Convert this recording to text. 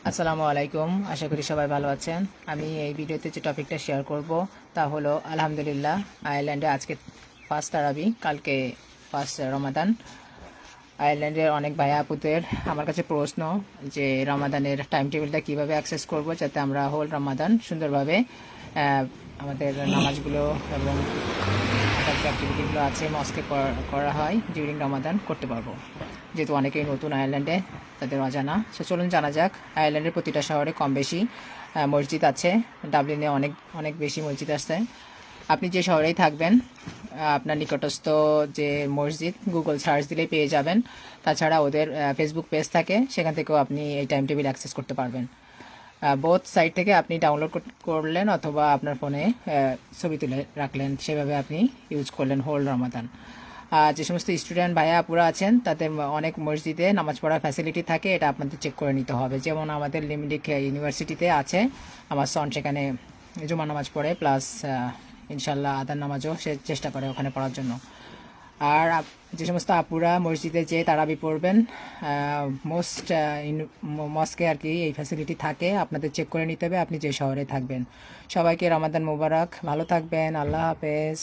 আসসালামু আলাইকুম। আশা করি সবাই ভালো আছেন। আমি এই ভিডিওতে যে টপিকটা শেয়ার করব তা হলো আলহামদুলিল্লাহ আয়ারল্যান্ডে আজকে ফার্স্ট তারাবি, কালকে ফার্স্ট রমাদান। আয়ারল্যান্ডের অনেক ভাইয়া আপুদের আমার কাছে প্রশ্ন যে রমাদানের টাইম টেবিলটা কীভাবে অ্যাক্সেস করব যাতে আমরা হোল রমাদান সুন্দরভাবে আমাদের নামাজগুলো এবং অ্যাক্টিভিটিগুলো আছে মস্কে করা হয় ডিউরিং রমাদান করতে পারবো, যেহেতু অনেকেই নতুন আয়ারল্যান্ডে, তাদের অজানা। সো চলুন জানা যাক। আয়ারল্যান্ডের প্রতিটা শহরে কম বেশি মসজিদ আছে। ডাবলিনে অনেক অনেক বেশি মসজিদ আছে। আপনি যে শহরেই থাকবেন আপনার নিকটস্থ যে মসজিদ গুগল সার্চ দিলেই পেয়ে যাবেন। তাছাড়া ওদের ফেসবুক পেজ থাকে, সেখান থেকেও আপনি এই টাইম টেবিল অ্যাক্সেস করতে পারবেন। বোথ সাইট থেকে আপনি ডাউনলোড করলেন অথবা আপনার ফোনে ছবি তুলে রাখলেন, সেভাবে আপনি ইউজ করলেন হোল রমাদান। যে সমস্ত স্টুডেন্ট ভাইয়া আপুরা আছেন তাদের অনেক মসজিদে নামাজ পড়ার ফ্যাসিলিটি থাকে, এটা আপনাদের চেক করে নিতে হবে। যেমন আমাদের লিমিডিক ইউনিভার্সিটিতে আছে, আমার সন সেখানে জুমা নামাজ পড়ে, প্লাস ইনশাল্লাহ আদান নামাজও সে চেষ্টা করে ওখানে পড়ার জন্য। আর যে সমস্ত আপুরা মসজিদে যে তারাবি পড়বেন, মোস্ট মস্কে আর কি এই ফ্যাসিলিটি থাকে, আপনাদের চেক করে নিতে হবে আপনি যে শহরে থাকবেন। সবাইকে রমাদান মোবারক, ভালো থাকবেন, আল্লাহ হাফেজ।